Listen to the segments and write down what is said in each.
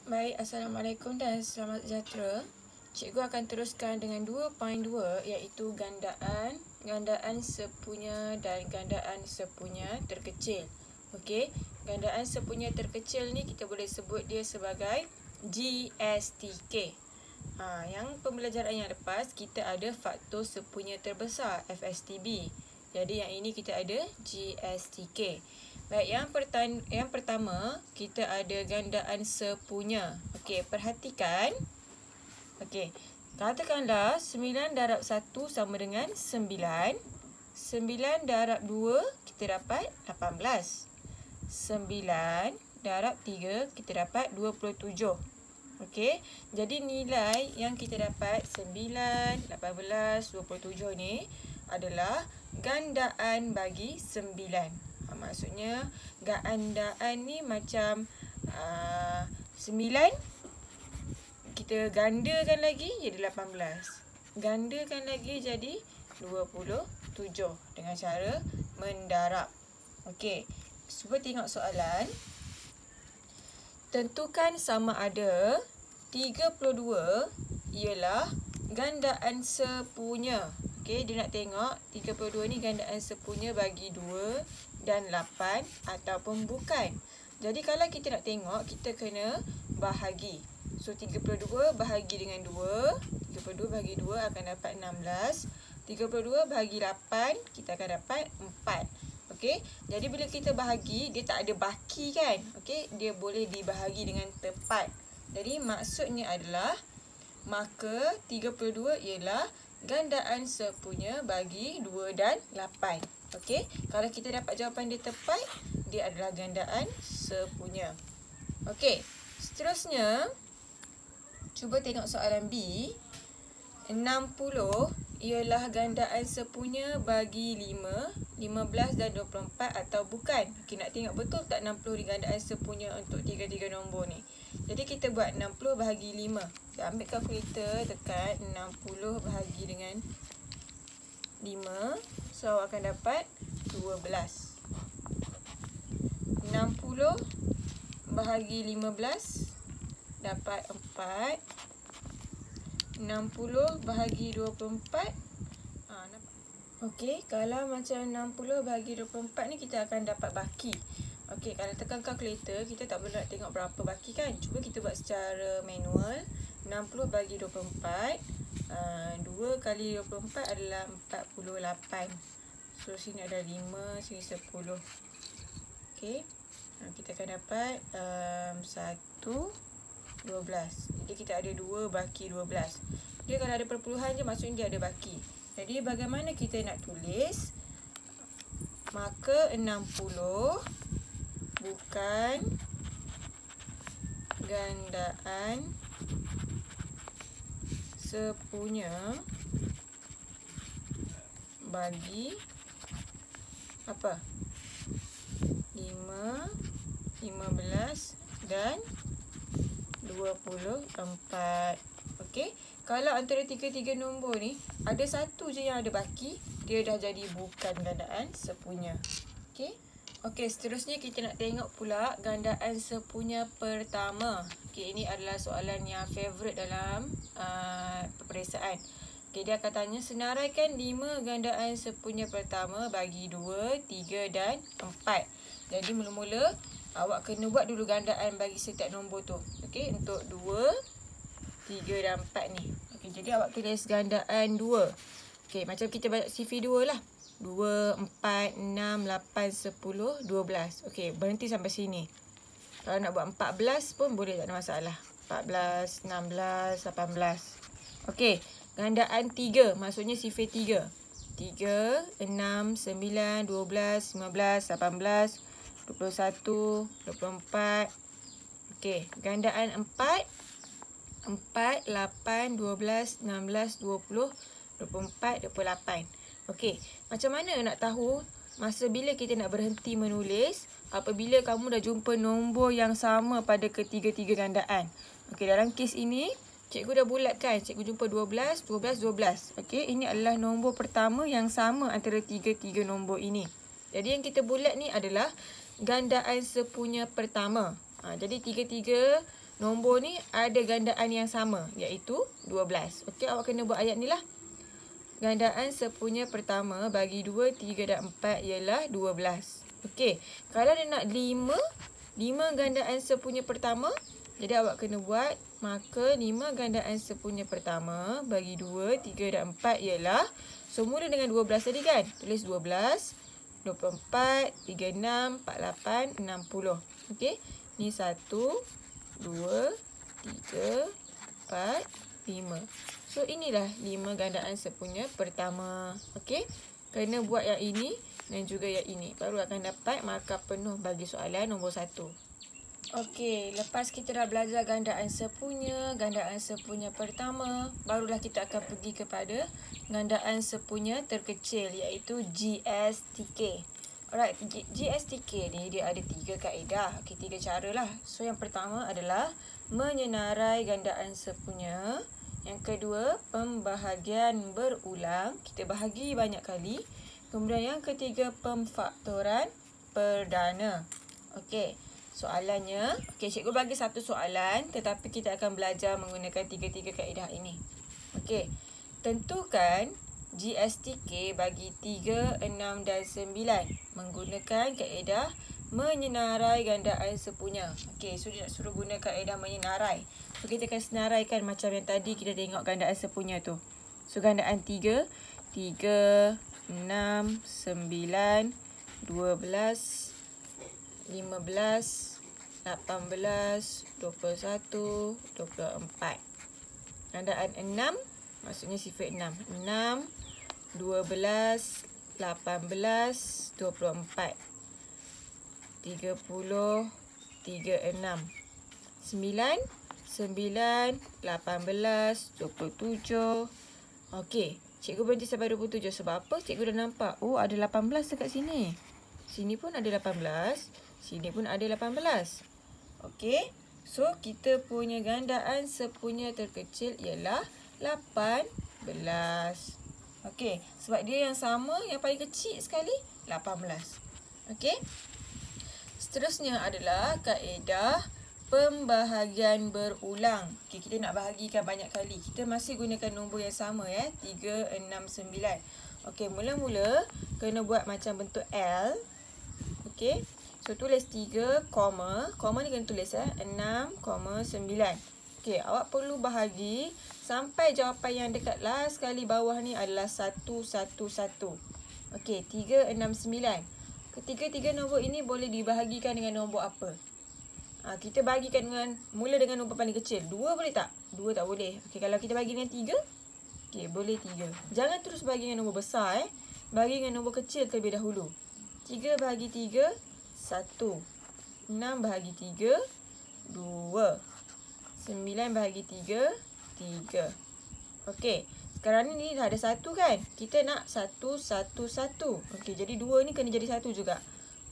Baik, Assalamualaikum dan selamat sejahtera. Cikgu akan teruskan dengan 2.2 iaitu gandaan sepunya dan gandaan sepunya terkecil. Okey, gandaan sepunya terkecil ni kita boleh sebut dia sebagai GSTK. Yang pembelajaran yang lepas kita ada faktor sepunya terbesar FSTB. Jadi yang ini kita ada GSTK. Baik, yang pertama kita ada gandaan sepunya. Okey, perhatikan. Okey, katakanlah 9 darab 1 sama dengan 9. 9 darab 2 kita dapat 18. 9 darab 3 kita dapat 27. Okey, jadi nilai yang kita dapat 9, 18, 27 ni adalah gandaan bagi 9. Maksudnya gandaan ni macam 9 kita gandakan lagi jadi 18. Gandakan lagi jadi 27 dengan cara mendarab. Okey, cuba tengok soalan. Tentukan sama ada 32 ialah gandaan sepunya. Okey, dia nak tengok 32 ni gandaan sepunya bagi 2 dan 8 ataupun bukan. Jadi kalau kita nak tengok, kita kena bahagi. So 32 bahagi dengan 2, 32 bahagi 2 akan dapat 16. 32 bahagi 8 kita akan dapat 4. Okey, jadi bila kita bahagi, dia tak ada baki kan? Okey, dia boleh dibahagi dengan tepat. Jadi maksudnya adalah maka 32 ialah gandaan sepunya bagi 2 dan 8. Okey, kalau kita dapat jawapan dia tepat, dia adalah gandaan sepunya. Okey, seterusnya cuba tengok soalan B. 60 ialah gandaan sepunya bagi 5, 15 dan 24 atau bukan. Okey, nak tengok betul tak 60 ni gandaan sepunya untuk tiga-tiga nombor ni. Jadi kita buat 60 bahagi 5. Kita ambil kalkulator, tekan 60 bahagi dengan 5. So awak akan dapat 12. 60 bahagi 15 dapat 4. 60 bahagi 24. Okey, kalau macam 60 bahagi 24 ni kita akan dapat baki. Okey, kalau tekan kalkulator kita tak boleh nak tengok berapa baki kan. Cuba kita buat secara manual. 60 bahagi 24. 2 kali 24 adalah 48. So sini ada 5, sini 10. Okey, kita akan dapat 1, 12. Jadi kita ada 2 baki 12. Dia kalau ada perpuluhan je maksudnya dia ada baki. Jadi bagaimana kita nak tulis? Maka 60 bukan gandaan sepunya bagi apa? 5, 15 dan 24. Okey, kalau antara tiga-tiga nombor ni ada satu je yang ada baki, dia dah jadi bukan gandaan sepunya. Okey. Okey, seterusnya kita nak tengok pula gandaan sepunya pertama. Okey, ini adalah soalan yang favorite dalam peperiksaan. Okey, dia akan tanya senaraikan 5 gandaan sepunya pertama bagi 2, 3 dan 4. Jadi mula-mula awak kena buat dulu gandaan bagi setiap nombor tu. Okey, untuk 2, 3 dan 4 ni. Okey, jadi awak tulis gandaan 2. Okey, macam kita baca CV2 lah. 2, 4, 6, 8, 10, 12. Okey, berhenti sampai sini. Kalau nak buat 14 pun boleh, tak ada masalah. 14, 16, 18. Okey, gandaan 3. Maksudnya CV3. 3, 6, 9, 12, 15, 18, 21, 24. Okey, gandaan 4. 4, 8, 12, 16, 20, 24, 28. Okey, macam mana nak tahu masa bila kita nak berhenti menulis apabila kamu dah jumpa nombor yang sama pada ketiga-tiga gandaan. Okey, dalam kes ini cikgu dah bulatkan. Cikgu jumpa 12, 12, 12. Okey, ini adalah nombor pertama yang sama antara tiga-tiga nombor ini. Jadi yang kita bulat ni adalah gandaan sepunya pertama. Jadi tiga-tiga nombor ni ada gandaan yang sama, iaitu 12. Okey, awak kena buat ayat ni lah. Gandaan sepunya pertama bagi 2, 3 dan 4 ialah 12. Okey, kalau dia nak 5 gandaan sepunya pertama, jadi awak kena buat, maka 5 gandaan sepunya pertama bagi 2, 3 dan 4 ialah, so mula dengan 12 tadi kan? Tulis 12, 24, 36, 48, 60. Okey, ni 1, 2, 3, 4, 5. So, inilah 5 gandaan sepunya pertama. Okey, kena buat yang ini dan juga yang ini. Baru akan dapat markah penuh bagi soalan nombor 1. Okey, lepas kita dah belajar gandaan sepunya pertama, barulah kita akan pergi kepada gandaan sepunya terkecil, iaitu GSTK. Alright, GSTK ni dia ada 3 kaedah. Okey, 3 cara lah. So, yang pertama adalah menyenarai gandaan sepunya. Yang kedua, pembahagian berulang. Kita bahagi banyak kali. Kemudian yang ketiga, pemfaktoran perdana. Okey, soalannya. Okey, cikgu bagi satu soalan, tetapi kita akan belajar menggunakan 3 kaedah ini. Okey, tentukan GSTK bagi 3, 6 dan 9 menggunakan kaedah menyenarai gandaan sepunya. Okey, so dia nak suruh guna kaedah menyenarai. So, kita akan senaraikan macam yang tadi kita tengok gandaan sepunya tu. So, gandaan 3, 3, 6, 9, 12, 15, 18, 21, 24. Gandaan 6, maksudnya sifat 6. 6, 12, 18, 24. 30, 36. 9, 9, 18, 27. Okey, cikgu berhenti sampai 27. Sebab apa? Cikgu dah nampak. Oh, ada 18 dekat sini. Sini pun ada 18. Sini pun ada 18. Okey, so kita punya gandaan sepunya terkecil ialah 18. Okey, sebab dia yang sama, yang paling kecil sekali 18. Okey. Seterusnya adalah kaedah pembahagian berulang. Okey, kita nak bahagikan banyak kali. Kita masih gunakan nombor yang sama 3, 6, 9. Okey, mula-mula kena buat macam bentuk L. Okey. So, tulis 3, koma ni kena tulis 6, 9. Okey, awak perlu bahagi sampai jawapan yang dekat last sekali bawah ni adalah 1, 1, 1. Okey, 3, 6, 9. Ketiga-tiga nombor ini boleh dibahagikan dengan nombor apa? Kita bahagikan mula dengan nombor paling kecil. 2 boleh tak? 2 tak boleh. Okey, kalau kita bagi dengan 3, okey, boleh 3. Jangan terus bagi dengan nombor besar. Bagi dengan nombor kecil terlebih dahulu. 3 bahagi 3, 1. 6 bahagi 3, 2. 9 bahagi 3, 3. Okey, sekarang ni dah ada 1 kan? Kita nak 1, 1, 1. Okey, jadi 2 ni kena jadi 1 juga.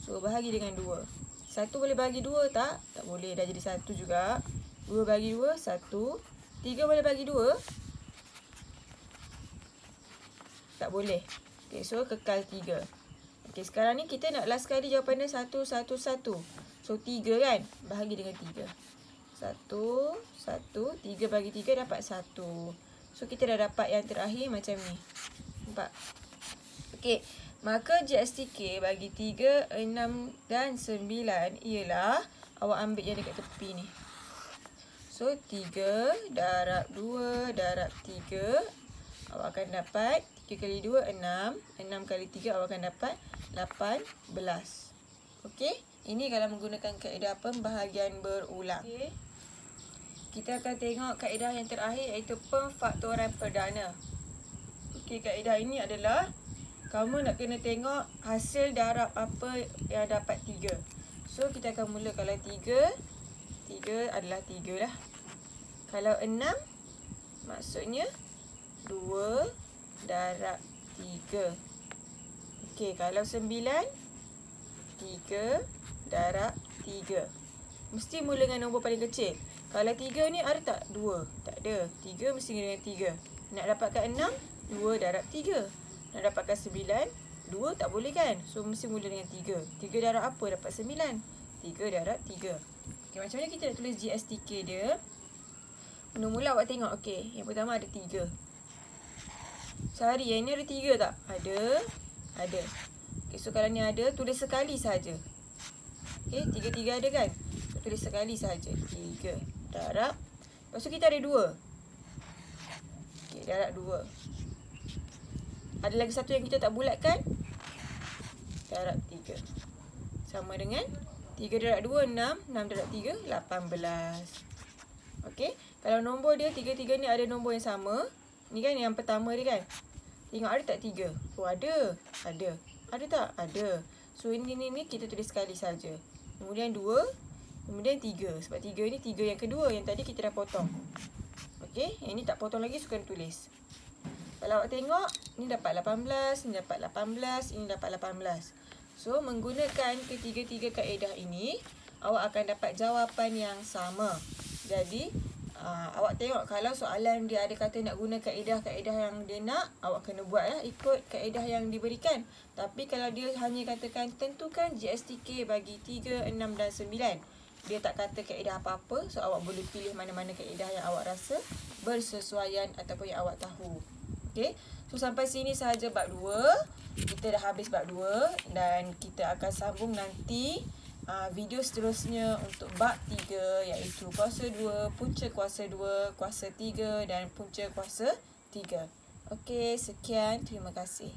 So, bahagi dengan 2. 1 boleh bagi 2 tak? Tak boleh, dah jadi 1 juga. 2 bagi 2, 1. 3 boleh bagi 2? Tak boleh. Okey, so kekal 3. Okey, sekarang ni kita nak last sekali jawapan dia 1, 1, 1. So, 3 kan? Bahagi dengan 3. 1, 1. 3 bagi 3 dapat 1. So, kita dah dapat yang terakhir macam ni. Nampak? Okey, maka GSTK bagi 3, 6 dan 9 ialah, awak ambil yang dekat tepi ni. So, 3 darab 2 darab 3. Awak akan dapat 3 kali 2, 6. 6 kali 3, awak akan dapat 18. Okey, ini kalau menggunakan kaedah pembahagian berulang. Okay. Kita akan tengok kaedah yang terakhir, iaitu pemfaktoran perdana. Okey, kaedah ini adalah kamu nak kena tengok hasil darab apa yang dapat 3. So, kita akan mula kalau 3 adalah 3 lah. Kalau 6, maksudnya 2 darab 3. Okey, kalau 9, 3 darab 3. Mesti mula dengan nombor paling kecil. Kalau 3 ni ada tak? 2. Tak ada. 3 mesti dengan 3. Nak dapatkan 6, 2 darab 3. Nak dapatkan 9, 2 tak boleh kan? So, mesti mula dengan 3. 3 darab apa? Dapat 9. 3 darab 3. Okay, macam mana kita nak tulis GSTK dia? Mula-mula awak tengok. Okay, yang pertama ada 3. Cari yang ni ada 3 tak? Ada. Ada. Okay, so kalau ni ada, tulis sekali saja. Okay, 3 ada kan? So, tulis sekali saja. 3. Darab. Lepas tu kita ada 2. Okay, darab 2. Ada lagi satu yang kita tak bulatkan. Darab 3. Sama dengan 3 darab 2, 6. 6 darab 3, 18. Okey. Kalau nombor dia, 3 ni ada nombor yang sama. Ni kan yang pertama dia kan. Tengok ada tak 3? Oh, ada. Ada. Ada tak? Ada. So, ini kita tulis sekali saja. Kemudian 2. Kemudian 3. Sebab 3 ni 3 yang kedua. Yang tadi kita dah potong. Okey. Yang ni tak potong lagi, so kena tulis. Kalau awak tengok, ni dapat 18, ni dapat 18, ini dapat 18. So, menggunakan ketiga-tiga kaedah ini, awak akan dapat jawapan yang sama. Jadi, awak tengok kalau soalan dia ada kata nak guna kaedah-kaedah yang dia nak, awak kena buat ikut kaedah yang diberikan. Tapi kalau dia hanya katakan tentukan GSTK bagi 3, 6 dan 9, dia tak kata kaedah apa-apa, so awak boleh pilih mana-mana kaedah yang awak rasa bersesuaian ataupun yang awak tahu. Okay, so sampai sini sahaja bab 2. Kita dah habis bab 2 dan kita akan sambung nanti video seterusnya untuk bab 3, iaitu kuasa 2, punca kuasa 2, kuasa 3 dan punca kuasa 3. Okey, sekian. Terima kasih.